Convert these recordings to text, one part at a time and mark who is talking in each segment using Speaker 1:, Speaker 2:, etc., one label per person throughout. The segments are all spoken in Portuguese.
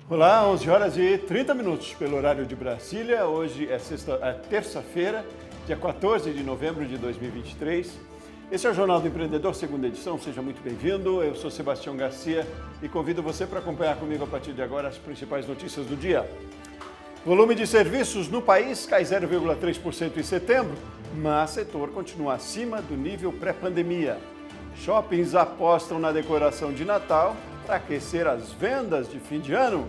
Speaker 1: Olá, 11 horas e 30 minutos pelo horário de Brasília. Hoje é terça-feira, dia 14 de novembro de 2023. Esse é o Jornal do Empreendedor, segunda edição. Seja muito bem-vindo. Eu sou Sebastião Garcia e convido você para acompanhar comigo a partir de agora as principais notícias do dia. Volume de serviços no país cai 0,3% em setembro, mas o setor continua acima do nível pré-pandemia. Shoppings apostam na decoração de Natal para aquecer as vendas de fim de ano.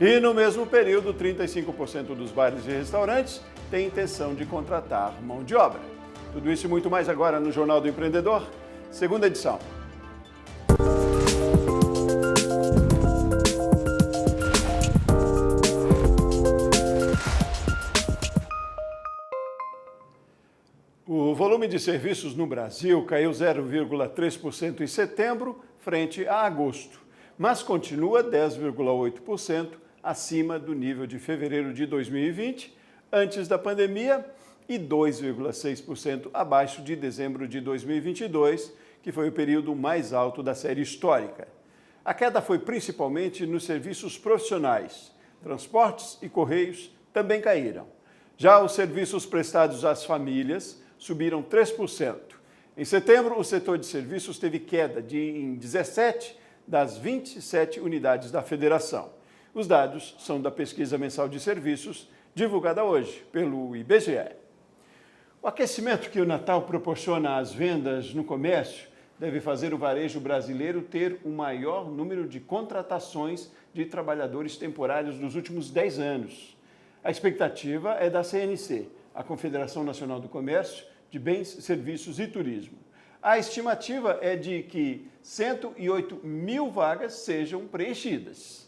Speaker 1: E no mesmo período, 35% dos bares e restaurantes têm intenção de contratar mão de obra. Tudo isso e muito mais agora no Jornal do Empreendedor, segunda edição. O volume de serviços no Brasil caiu 0,3% em setembro, frente a agosto, mas continua 10,8% acima do nível de fevereiro de 2020, antes da pandemia, e 2,6% abaixo de dezembro de 2022, que foi o período mais alto da série histórica. A queda foi principalmente nos serviços profissionais. Transportes e correios também caíram. Já os serviços prestados às famílias subiram 3%. Em setembro, o setor de serviços teve queda em 17 das 27 unidades da federação. Os dados são da pesquisa mensal de serviços, divulgada hoje pelo IBGE. O aquecimento que o Natal proporciona às vendas no comércio deve fazer o varejo brasileiro ter o maior número de contratações de trabalhadores temporários nos últimos 10 anos. A expectativa é da CNC, a Confederação Nacional do Comércio, de Bens, Serviços e Turismo. A estimativa é de que 108 mil vagas sejam preenchidas.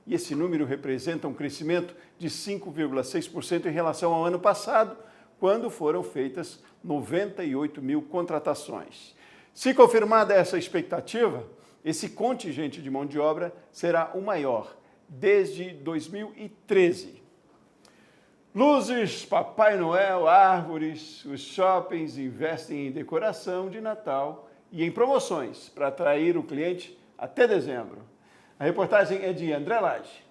Speaker 1: E esse número representa um crescimento de 5,6% em relação ao ano passado, quando foram feitas 98 mil contratações. Se confirmada essa expectativa, esse contingente de mão de obra será o maior desde 2013. Luzes, Papai Noel, árvores, os shoppings investem em decoração de Natal e em promoções para atrair o cliente até dezembro. A reportagem é de André Lage.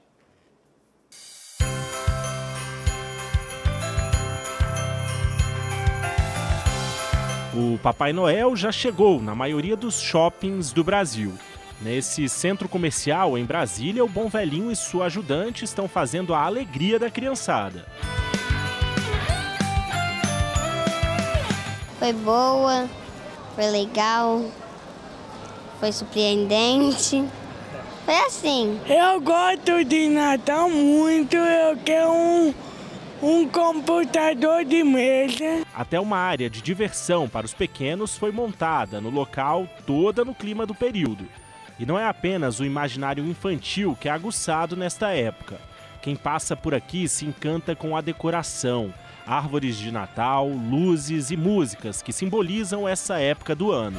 Speaker 2: O Papai Noel já chegou na maioria dos shoppings do Brasil. Nesse centro comercial em Brasília, o Bom Velhinho e sua ajudante estão fazendo a alegria da criançada.
Speaker 3: Foi boa, foi legal, foi surpreendente. Foi assim.
Speaker 4: Eu gosto de Natal muito, eu quero um computador de mesa.
Speaker 2: Até uma área de diversão para os pequenos foi montada no local, toda no clima do período. E não é apenas o imaginário infantil que é aguçado nesta época. Quem passa por aqui se encanta com a decoração, árvores de Natal, luzes e músicas que simbolizam essa época do ano.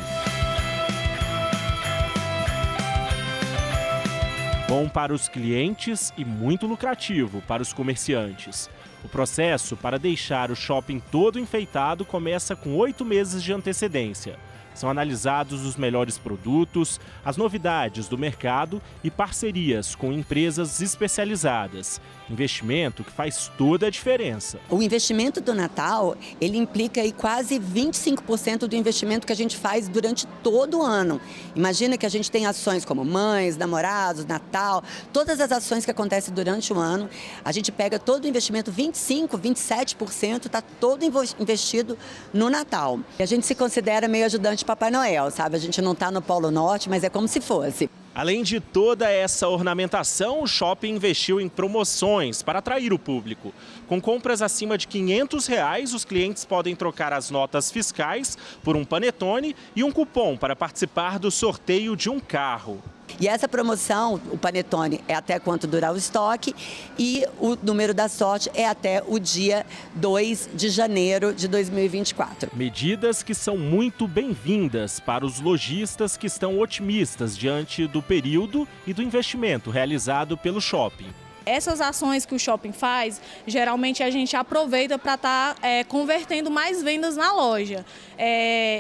Speaker 2: Bom para os clientes e muito lucrativo para os comerciantes. O processo para deixar o shopping todo enfeitado começa com 8 meses de antecedência. São analisados os melhores produtos, as novidades do mercado e parcerias com empresas especializadas. Investimento que faz toda a diferença.
Speaker 5: O investimento do Natal, ele implica aí quase 25% do investimento que a gente faz durante todo o ano. Imagina que a gente tem ações como mães, namorados, Natal, todas as ações que acontecem durante o ano. A gente pega todo o investimento, 25%, 27%, está todo investido no Natal. A gente se considera meio ajudante de Papai Noel, sabe? A gente não está no Polo Norte, mas é como se fosse.
Speaker 2: Além de toda essa ornamentação, o shopping investiu em promoções para atrair o público. Com compras acima de R$500, os clientes podem trocar as notas fiscais por um panetone e um cupom para participar do sorteio de um carro.
Speaker 5: E essa promoção, o panetone, é até quanto durar o estoque e o número da sorte é até o dia 2 de janeiro de 2024.
Speaker 2: Medidas que são muito bem-vindas para os lojistas que estão otimistas diante do período e do investimento realizado pelo shopping.
Speaker 6: Essas ações que o shopping faz, geralmente a gente aproveita para estar convertendo mais vendas na loja.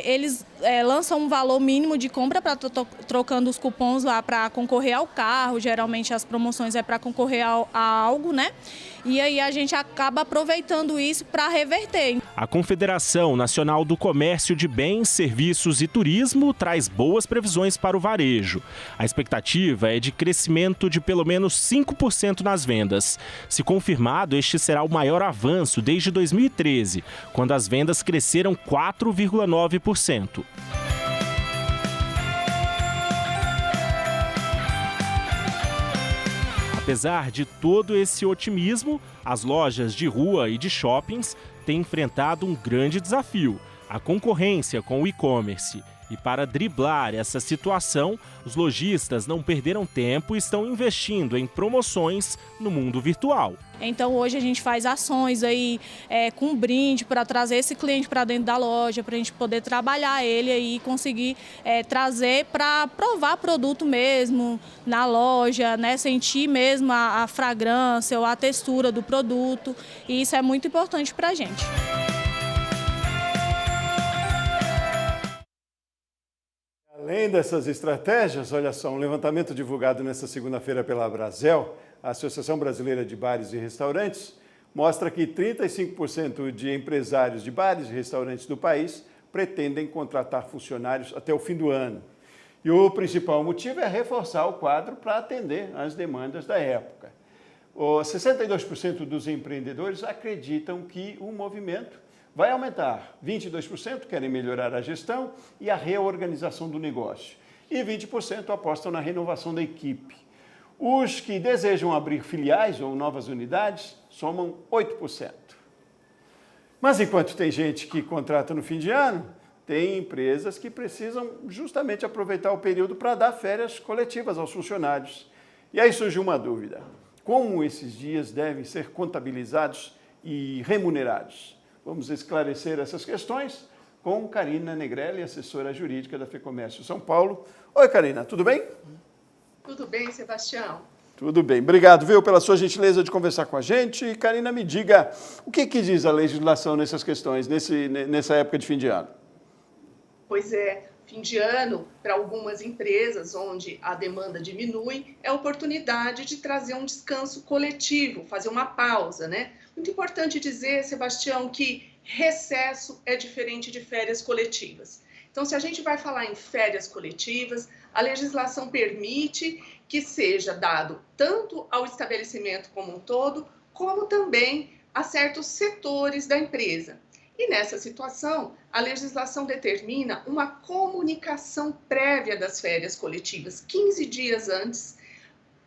Speaker 6: Eles lançam um valor mínimo de compra para trocando os cupons lá para concorrer ao carro. Geralmente as promoções é para concorrer a algo, né? E aí a gente acaba aproveitando isso para reverter.
Speaker 2: A Confederação Nacional do Comércio de Bens, Serviços e Turismo traz boas previsões para o varejo. A expectativa é de crescimento de pelo menos 5% nas vendas. Se confirmado, este será o maior avanço desde 2013, quando as vendas cresceram 4,9%. Apesar de todo esse otimismo, as lojas de rua e de shoppings têm enfrentado um grande desafio: a concorrência com o e-commerce. E para driblar essa situação, os lojistas não perderam tempo e estão investindo em promoções no mundo virtual.
Speaker 6: Então hoje a gente faz ações aí com brinde para trazer esse cliente para dentro da loja, para a gente poder trabalhar ele aí e conseguir trazer para provar produto mesmo na loja, né? Sentir mesmo a fragrância ou a textura do produto, e isso é muito importante para a gente.
Speaker 1: Além dessas estratégias, olha só, um levantamento divulgado nesta segunda-feira pela Abrazel, a Associação Brasileira de Bares e Restaurantes, mostra que 35% de empresários de bares e restaurantes do país pretendem contratar funcionários até o fim do ano. E o principal motivo é reforçar o quadro para atender às demandas da época. 62% dos empreendedores acreditam que o movimento vai aumentar. 22% querem melhorar a gestão e a reorganização do negócio. E 20% apostam na renovação da equipe. Os que desejam abrir filiais ou novas unidades somam 8%. Mas enquanto tem gente que contrata no fim de ano, tem empresas que precisam justamente aproveitar o período para dar férias coletivas aos funcionários. E aí surgiu uma dúvida: como esses dias devem ser contabilizados e remunerados? Vamos esclarecer essas questões com Karina Negrelli, assessora jurídica da FEComércio São Paulo. Oi, Karina, tudo bem?
Speaker 7: Tudo bem, Sebastião?
Speaker 1: Tudo bem. Obrigado, viu, pela sua gentileza de conversar com a gente. E, Karina, me diga, o que diz a legislação nessas questões, nessa época de fim de ano?
Speaker 7: Pois é, fim de ano, para algumas empresas onde a demanda diminui, é a oportunidade de trazer um descanso coletivo, fazer uma pausa, né? Muito importante dizer, Sebastião, que recesso é diferente de férias coletivas. Então, se a gente vai falar em férias coletivas, a legislação permite que seja dado tanto ao estabelecimento como um todo, como também a certos setores da empresa. E nessa situação, a legislação determina uma comunicação prévia das férias coletivas. 15 dias antes,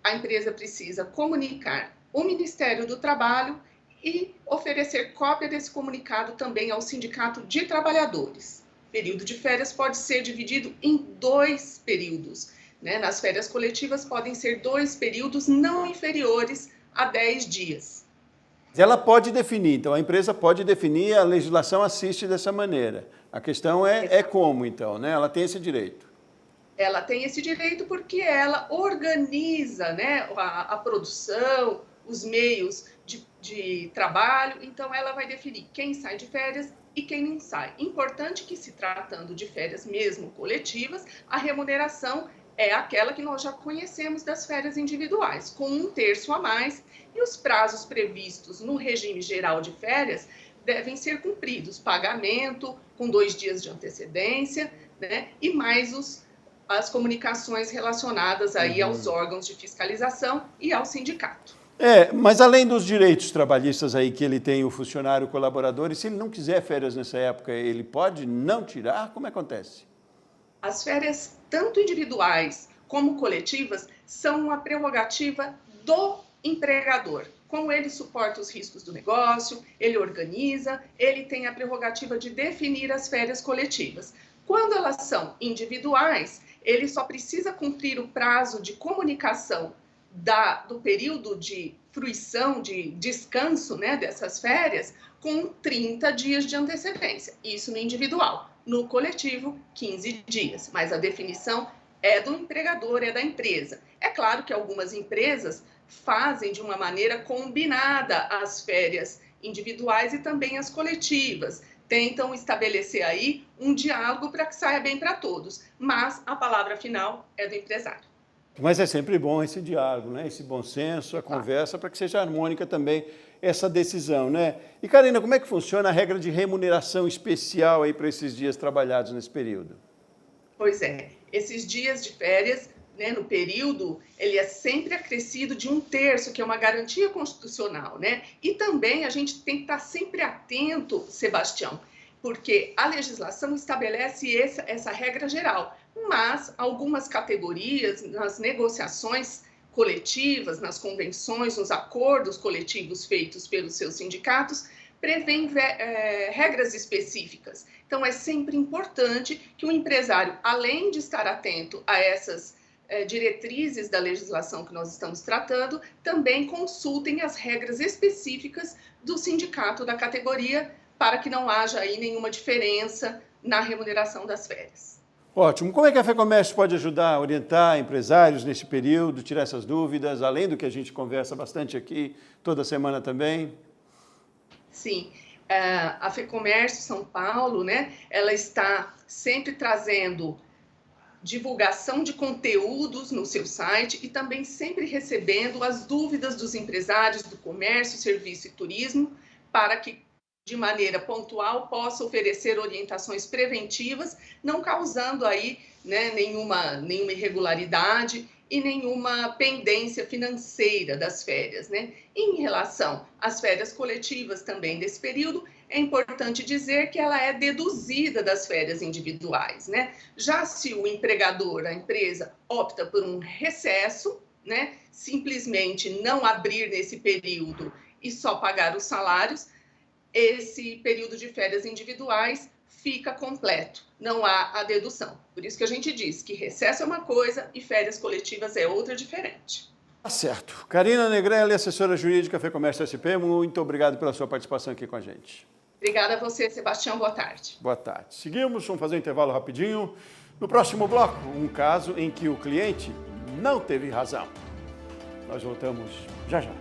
Speaker 7: a empresa precisa comunicar o Ministério do Trabalho e oferecer cópia desse comunicado também ao Sindicato de Trabalhadores. O período de férias pode ser dividido em 2 períodos, né? Nas férias coletivas podem ser 2 períodos não inferiores a 10 dias.
Speaker 1: Ela pode definir, então a empresa pode definir, a legislação assiste dessa maneira. A questão é como, então, né? Ela tem esse direito.
Speaker 7: Ela tem esse direito porque ela organiza, né, a produção, os meios de trabalho, então ela vai definir quem sai de férias e quem não sai. Importante que, se tratando de férias mesmo coletivas, a remuneração é aquela que nós já conhecemos das férias individuais, com 1/3 a mais, e os prazos previstos no regime geral de férias devem ser cumpridos. Pagamento com 2 dias de antecedência, né, e mais as comunicações relacionadas aí aos órgãos de fiscalização e ao sindicato.
Speaker 1: Mas além dos direitos trabalhistas aí que ele tem, o funcionário, o colaborador, e se ele não quiser férias nessa época, ele pode não tirar? Como acontece?
Speaker 7: As férias, tanto individuais como coletivas, são uma prerrogativa do empregador. Como ele suporta os riscos do negócio, ele organiza, ele tem a prerrogativa de definir as férias coletivas. Quando elas são individuais, ele só precisa cumprir o prazo de comunicação do período de fruição, de descanso, né, dessas férias, com 30 dias de antecedência. Isso no individual. No coletivo, 15 dias. Mas a definição é do empregador, é da empresa. É claro que algumas empresas fazem de uma maneira combinada as férias individuais e também as coletivas. Tentam estabelecer aí um diálogo para que saia bem para todos, mas a palavra final é do empresário.
Speaker 1: Mas é sempre bom esse diálogo, né? Esse bom senso, a conversa, para que seja harmônica também essa decisão, né? E, Karina, como é que funciona a regra de remuneração especial aí para esses dias trabalhados nesse período?
Speaker 7: Pois é, esses dias de férias, né, no período, ele é sempre acrescido de 1/3, que é uma garantia constitucional, né? E também a gente tem que estar sempre atento, Sebastião, porque a legislação estabelece essa regra geral, mas algumas categorias, nas negociações coletivas, nas convenções, nos acordos coletivos feitos pelos seus sindicatos, prevêem regras específicas. Então, é sempre importante que o empresário, além de estar atento a essas diretrizes da legislação que nós estamos tratando, também consultem as regras específicas do sindicato da categoria, para que não haja aí nenhuma diferença na remuneração das férias.
Speaker 1: Ótimo. Como é que a FEComércio pode ajudar a orientar empresários nesse período, tirar essas dúvidas, além do que a gente conversa bastante aqui toda semana também?
Speaker 7: Sim, a FEComércio São Paulo, né, ela está sempre trazendo divulgação de conteúdos no seu site e também sempre recebendo as dúvidas dos empresários do comércio, serviço e turismo, para que, de maneira pontual, possa oferecer orientações preventivas, não causando aí, né, nenhuma irregularidade e nenhuma pendência financeira das férias, né? Em relação às férias coletivas também desse período, é importante dizer que ela é deduzida das férias individuais, né? Já se o empregador, a empresa, opta por um recesso, né, simplesmente não abrir nesse período e só pagar os salários, esse período de férias individuais fica completo, não há a dedução. Por isso que a gente diz que recesso é uma coisa e férias coletivas é outra diferente.
Speaker 1: Tá certo. Karina Negrelli, assessora jurídica FEComércio SP, muito obrigado pela sua participação aqui com a gente.
Speaker 7: Obrigada a você, Sebastião. Boa tarde.
Speaker 1: Boa tarde. Seguimos, vamos fazer um intervalo rapidinho. No próximo bloco, um caso em que o cliente não teve razão. Nós voltamos já já.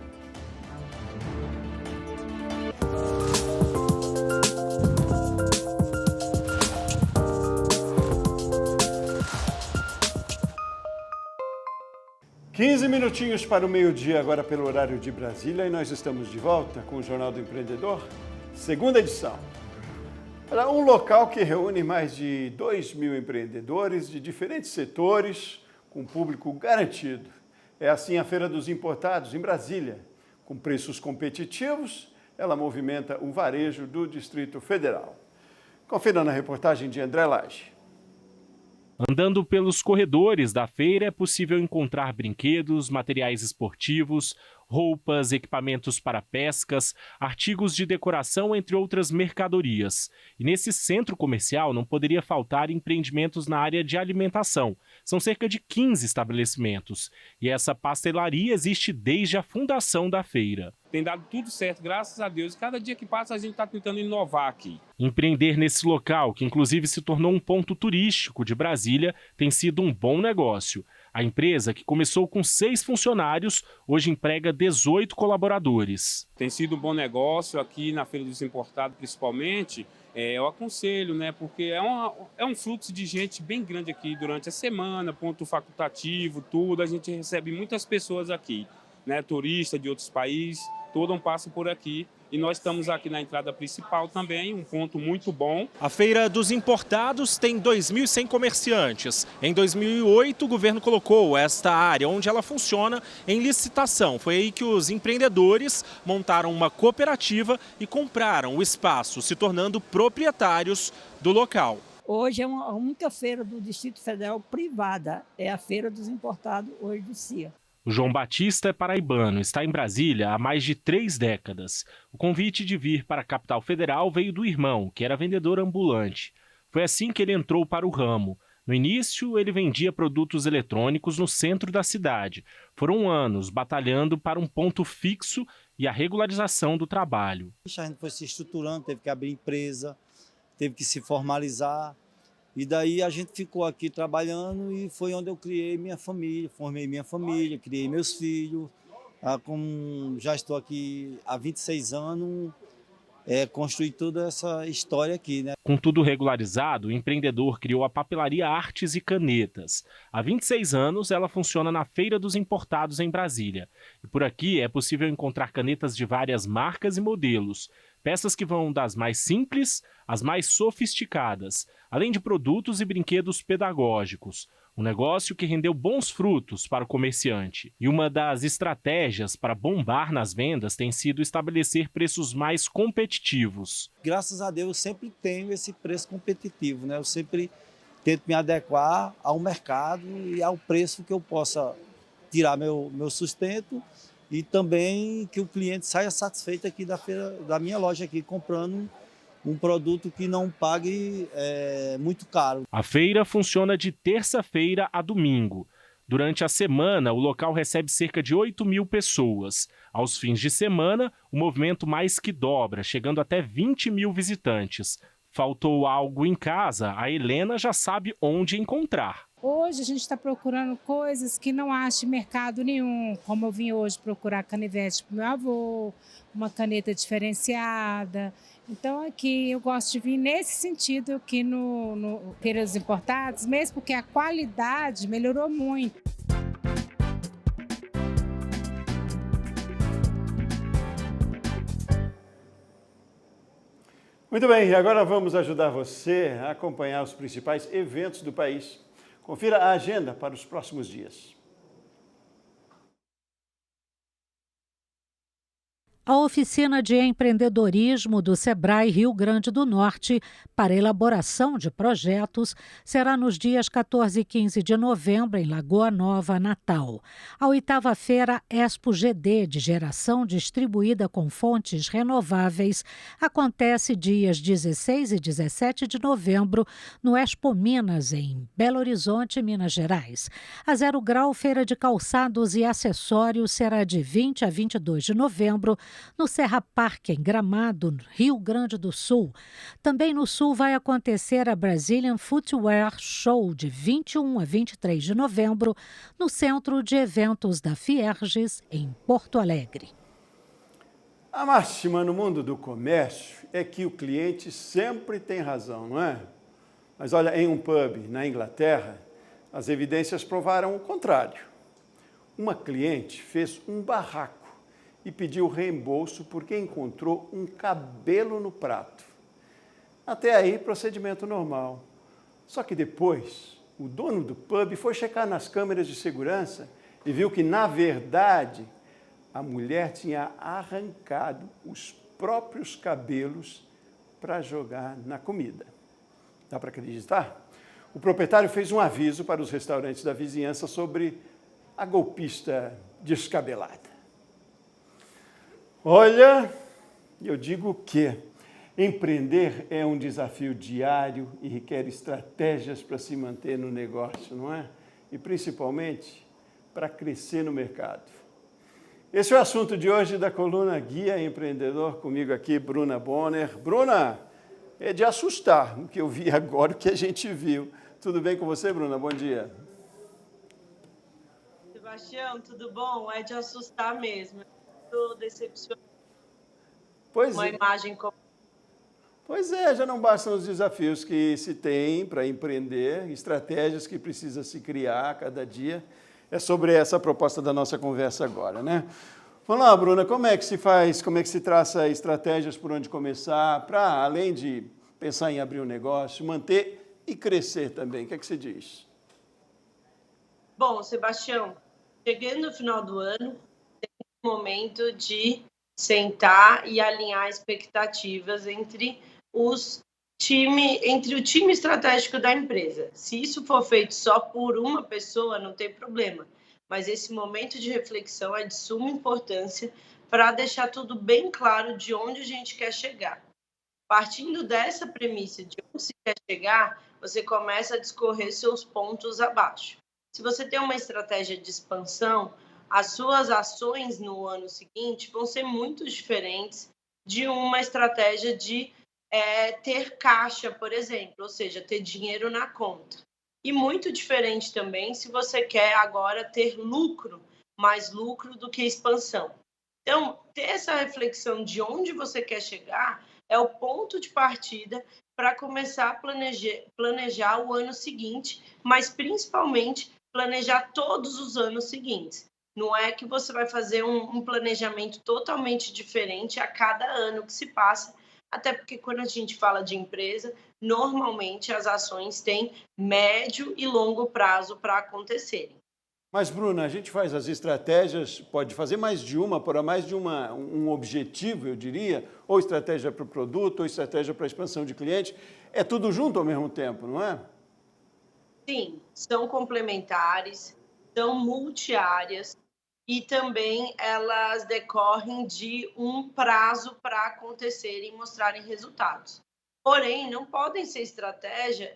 Speaker 1: Quinze minutinhos para o meio-dia, agora pelo horário de Brasília, e nós estamos de volta com o Jornal do Empreendedor, segunda edição. Era um local que reúne mais de 2.000 empreendedores de diferentes setores, com público garantido. É assim a Feira dos Importados, em Brasília. Com preços competitivos, ela movimenta o varejo do Distrito Federal. Confira na reportagem de André Lage.
Speaker 2: Andando pelos corredores da feira é possível encontrar brinquedos, materiais esportivos, roupas, equipamentos para pescas, artigos de decoração, entre outras mercadorias. E nesse centro comercial não poderia faltar empreendimentos na área de alimentação. São cerca de 15 estabelecimentos. E essa pastelaria existe desde a fundação da feira.
Speaker 8: Tem dado tudo certo, graças a Deus. Cada dia que passa a gente está tentando inovar aqui.
Speaker 2: Empreender nesse local, que inclusive se tornou um ponto turístico de Brasília, tem sido um bom negócio. A empresa, que começou com 6 funcionários, hoje emprega 18 colaboradores.
Speaker 8: Tem sido um bom negócio aqui na Feira dos Importados, principalmente. Eu aconselho, né? Porque é um fluxo de gente bem grande aqui durante a semana, ponto facultativo, tudo. A gente recebe muitas pessoas aqui, né? Turistas de outros países, todo um passo por aqui. E nós estamos aqui na entrada principal também, um ponto muito bom.
Speaker 2: A Feira dos Importados tem 2.100 comerciantes. Em 2008, o governo colocou esta área, onde ela funciona, em licitação. Foi aí que os empreendedores montaram uma cooperativa e compraram o espaço, se tornando proprietários do local.
Speaker 9: Hoje é a única feira do Distrito Federal privada, é a Feira dos Importados, hoje do CIA.
Speaker 2: O João Batista é paraibano, está em Brasília há mais de 3 décadas. O convite de vir para a capital federal veio do irmão, que era vendedor ambulante. Foi assim que ele entrou para o ramo. No início, ele vendia produtos eletrônicos no centro da cidade. Foram anos batalhando para um ponto fixo e a regularização do trabalho.
Speaker 10: A gente foi se estruturando, teve que abrir empresa, teve que se formalizar. E daí a gente ficou aqui trabalhando e foi onde eu criei minha família, formei minha família, criei meus filhos. Como já estou aqui há 26 anos, construí toda essa história aqui, né?
Speaker 2: Com tudo regularizado, o empreendedor criou a papelaria Artes e Canetas. Há 26 anos, ela funciona na Feira dos Importados em Brasília. E por aqui é possível encontrar canetas de várias marcas e modelos. Peças que vão das mais simples às mais sofisticadas, além de produtos e brinquedos pedagógicos. Um negócio que rendeu bons frutos para o comerciante. E uma das estratégias para bombar nas vendas tem sido estabelecer preços mais competitivos.
Speaker 10: Graças a Deus eu sempre tenho esse preço competitivo, né? Eu sempre tento me adequar ao mercado e ao preço que eu possa tirar meu sustento e também que o cliente saia satisfeito aqui da minha loja aqui, comprando um produto que não pague muito caro.
Speaker 2: A feira funciona de terça-feira a domingo. Durante a semana, o local recebe cerca de 8.000 pessoas. Aos fins de semana, o movimento mais que dobra, chegando até 20.000 visitantes. Faltou algo em casa, a Helena já sabe onde encontrar.
Speaker 11: Hoje a gente está procurando coisas que não acha em mercado nenhum, como eu vim hoje procurar canivete para o meu avô, uma caneta diferenciada. Então aqui eu gosto de vir nesse sentido aqui no Feira dos Importados, mesmo porque a qualidade melhorou muito.
Speaker 1: Muito bem, e agora vamos ajudar você a acompanhar os principais eventos do país. Confira a agenda para os próximos dias.
Speaker 12: A oficina de empreendedorismo do Sebrae Rio Grande do Norte para elaboração de projetos será nos dias 14 e 15 de novembro em Lagoa Nova, Natal. A 8ª Feira Expo GD de geração distribuída com fontes renováveis acontece dias 16 e 17 de novembro no Expo Minas, em Belo Horizonte, Minas Gerais. A Zero Grau Feira de Calçados e Acessórios será de 20 a 22 de novembro no Serra Parque, em Gramado, Rio Grande do Sul. Também no Sul vai acontecer a Brazilian Footwear Show, de 21 a 23 de novembro, no Centro de Eventos da Fierges, em Porto Alegre.
Speaker 1: A máxima no mundo do comércio é que o cliente sempre tem razão, não é? Mas olha, em um pub na Inglaterra, as evidências provaram o contrário. Uma cliente fez um barraco e pediu reembolso porque encontrou um cabelo no prato. Até aí, procedimento normal. Só que depois, o dono do pub foi checar nas câmeras de segurança e viu que, na verdade, a mulher tinha arrancado os próprios cabelos para jogar na comida. Dá para acreditar? O proprietário fez um aviso para os restaurantes da vizinhança sobre a golpista descabelada. Olha, eu digo que empreender é um desafio diário e requer estratégias para se manter no negócio, não é? E principalmente para crescer no mercado. Esse é o assunto de hoje da coluna Guia Empreendedor, comigo aqui, Bruna Bonner. Bruna, é de assustar o que eu vi agora, o que a gente viu. Tudo bem com você, Bruna? Bom dia.
Speaker 13: Sebastião, tudo bom? É de assustar mesmo. Estou decepcionada.
Speaker 1: Pois
Speaker 13: uma imagem como...
Speaker 1: Pois é, já não bastam os desafios que se tem para empreender, estratégias que precisa se criar a cada dia. É sobre essa proposta da nossa conversa agora, né? Vamos lá, Bruna, como é que se faz, como é que se traça estratégias por onde começar, para, além de pensar em abrir um negócio, manter e crescer também? O que é que você diz?
Speaker 13: Bom, Sebastião, chegando no final do ano, momento de sentar e alinhar expectativas entre o time estratégico da empresa. Se isso for feito só por uma pessoa, não tem problema. Mas esse momento de reflexão é de suma importância para deixar tudo bem claro de onde a gente quer chegar. Partindo dessa premissa de onde se quer chegar, você começa a discorrer seus pontos abaixo. Se você tem uma estratégia de expansão, as suas ações no ano seguinte vão ser muito diferentes de uma estratégia de ter caixa, por exemplo, ou seja, ter dinheiro na conta. E muito diferente também se você quer agora ter lucro, mais lucro do que expansão. Então, ter essa reflexão de onde você quer chegar é o ponto de partida para começar a planejar o ano seguinte, mas principalmente planejar todos os anos seguintes. Não é que você vai fazer um planejamento totalmente diferente a cada ano que se passa, até porque quando a gente fala de empresa, normalmente as ações têm médio e longo prazo para acontecerem.
Speaker 1: Mas, Bruna, a gente faz as estratégias, pode fazer mais de uma, para mais de um objetivo, eu diria, ou estratégia para o produto, ou estratégia para a expansão de cliente. É tudo junto ao mesmo tempo, não é?
Speaker 13: Sim, são complementares, são multiáreas e também elas decorrem de um prazo para acontecerem e mostrarem resultados. Porém, não podem ser estratégias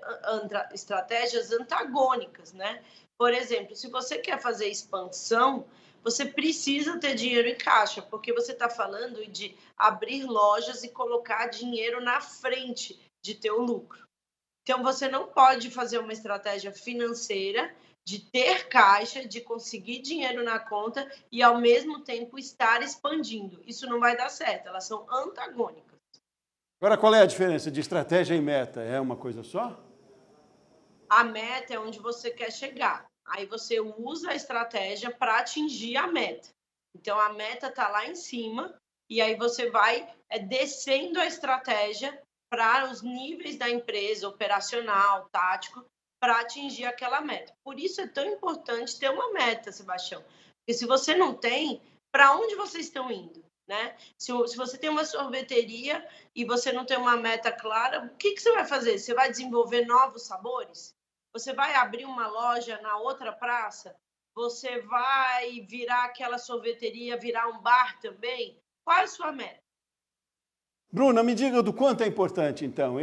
Speaker 13: antagônicas, né? Por exemplo, se você quer fazer expansão, você precisa ter dinheiro em caixa, porque você está falando de abrir lojas e colocar dinheiro na frente de ter o lucro. Então, você não pode fazer uma estratégia financeira de ter caixa, de conseguir dinheiro na conta e, ao mesmo tempo, estar expandindo. Isso não vai dar certo, elas são antagônicas.
Speaker 1: Agora, qual é a diferença de estratégia e meta? É uma coisa só?
Speaker 13: A meta é onde você quer chegar. Aí você usa a estratégia para atingir a meta. Então, a meta está lá em cima e aí você vai descendo a estratégia para os níveis da empresa, operacional, tático, para atingir aquela meta. Por isso é tão importante ter uma meta, Sebastião. Porque se você não tem, para onde vocês estão indo? Né? Se você tem uma sorveteria e você não tem uma meta clara, o que você vai fazer? Você vai desenvolver novos sabores? Você vai abrir uma loja na outra praça? Você vai virar aquela sorveteria, virar um bar também? Qual é a sua meta?
Speaker 1: Bruna, me diga do quanto é importante, então,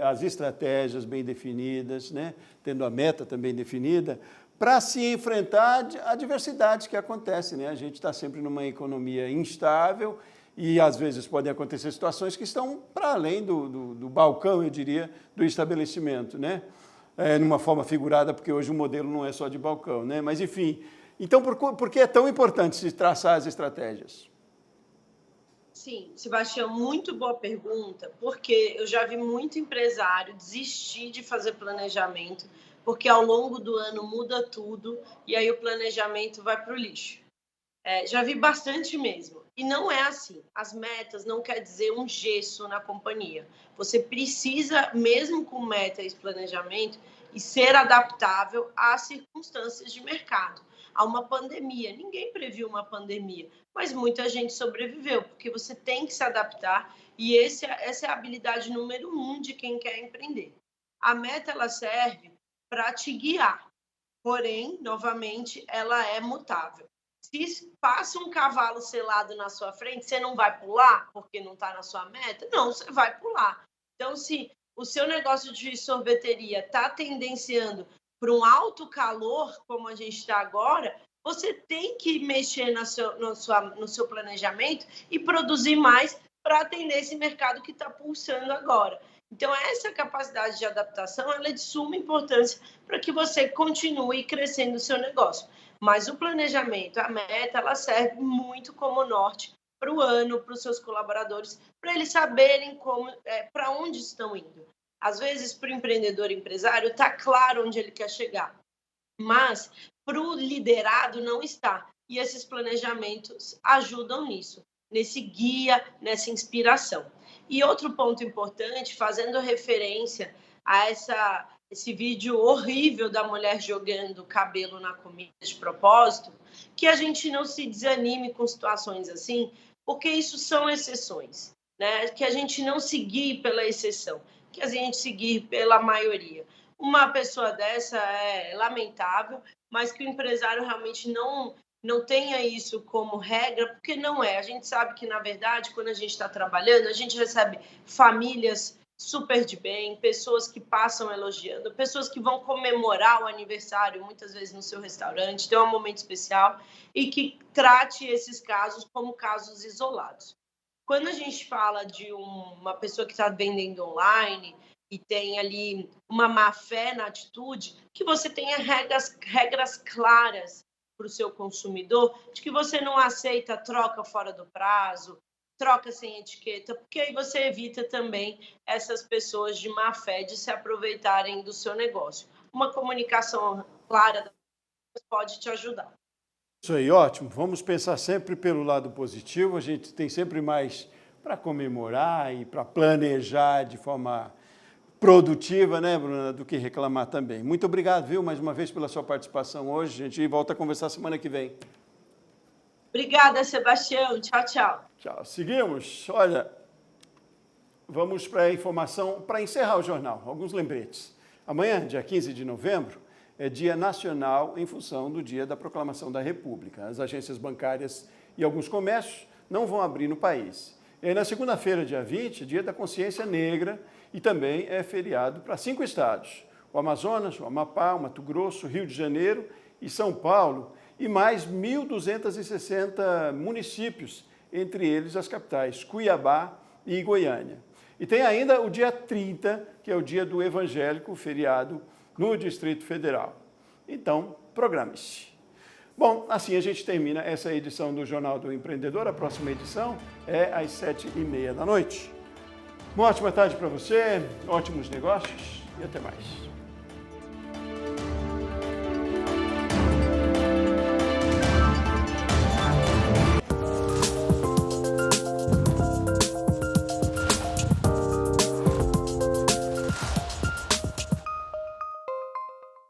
Speaker 1: as estratégias bem definidas, né? Tendo a meta também definida, para se enfrentar a adversidades que acontecem, né? A gente está sempre numa economia instável e, às vezes, podem acontecer situações que estão para além do balcão, eu diria, do estabelecimento, né? Numa forma figurada, porque hoje o modelo não é só de balcão, né? Mas, enfim, então, por que é tão importante se traçar as estratégias?
Speaker 13: Sim, Sebastião, muito boa pergunta, porque eu já vi muito empresário desistir de fazer planejamento, porque ao longo do ano muda tudo e aí o planejamento vai para o lixo. Já vi bastante mesmo. E não é assim. As metas não quer dizer um gesso na companhia. Você precisa, mesmo com meta e planejamento, e ser adaptável às circunstâncias de mercado. Há uma pandemia. Ninguém previu uma pandemia, mas muita gente sobreviveu, porque você tem que se adaptar e essa é a habilidade número 1 de quem quer empreender. A meta, ela serve para te guiar, porém, novamente, ela é mutável. Se passa um cavalo selado na sua frente, você não vai pular porque não está na sua meta? Não, você vai pular. Então, se o seu negócio de sorveteria está tendenciando para um alto calor, como a gente está agora, você tem que mexer no seu planejamento e produzir mais para atender esse mercado que está pulsando agora. Então, essa capacidade de adaptação ela é de suma importância para que você continue crescendo o seu negócio. Mas o planejamento, a meta, ela serve muito como norte para o ano, para os seus colaboradores, para eles saberem para onde estão indo. Às vezes, para o empreendedor empresário, está claro onde ele quer chegar, mas para o liderado não está. E esses planejamentos ajudam nisso, nesse guia, nessa inspiração. E outro ponto importante, fazendo referência a esse vídeo horrível da mulher jogando cabelo na comida de propósito, que a gente não se desanime com situações assim, porque isso são exceções, né? Que a gente não se guie pela exceção, que a gente se guie pela maioria. Uma pessoa dessa é lamentável, mas que o empresário realmente não tenha isso como regra, porque não é. A gente sabe que, na verdade, quando a gente está trabalhando, a gente recebe famílias super de bem, pessoas que passam elogiando, pessoas que vão comemorar o aniversário, muitas vezes no seu restaurante, ter um momento especial e que trate esses casos como casos isolados. Quando a gente fala de uma pessoa que está vendendo online e tem ali uma má fé na atitude, que você tenha regras claras para o seu consumidor de que você não aceita troca fora do prazo, troca sem etiqueta, porque aí você evita também essas pessoas de má fé de se aproveitarem do seu negócio. Uma comunicação clara pode te ajudar.
Speaker 1: Isso aí, ótimo. Vamos pensar sempre pelo lado positivo. A gente tem sempre mais para comemorar e para planejar de forma produtiva, né, Bruna, do que reclamar também. Muito obrigado, viu, mais uma vez pela sua participação hoje. A gente volta a conversar semana que vem.
Speaker 13: Obrigada, Sebastião. Tchau, tchau.
Speaker 1: Tchau. Seguimos. Olha, vamos para a informação, para encerrar o jornal, alguns lembretes. Amanhã, dia 15 de novembro, é Dia Nacional em função do Dia da Proclamação da República. As agências bancárias e alguns comércios não vão abrir no país. E aí, na segunda-feira, dia 20, Dia da Consciência Negra, e também é feriado para 5 estados: o Amazonas, o Amapá, o Mato Grosso, Rio de Janeiro e São Paulo, e mais 1.260 municípios, entre eles as capitais Cuiabá e Goiânia. E tem ainda o dia 30, que é o dia do evangélico, feriado no Distrito Federal. Então, programe-se. Bom, assim a gente termina essa edição do Jornal do Empreendedor. A próxima edição é às 7h30 da noite. Uma ótima tarde para você, ótimos negócios e até mais.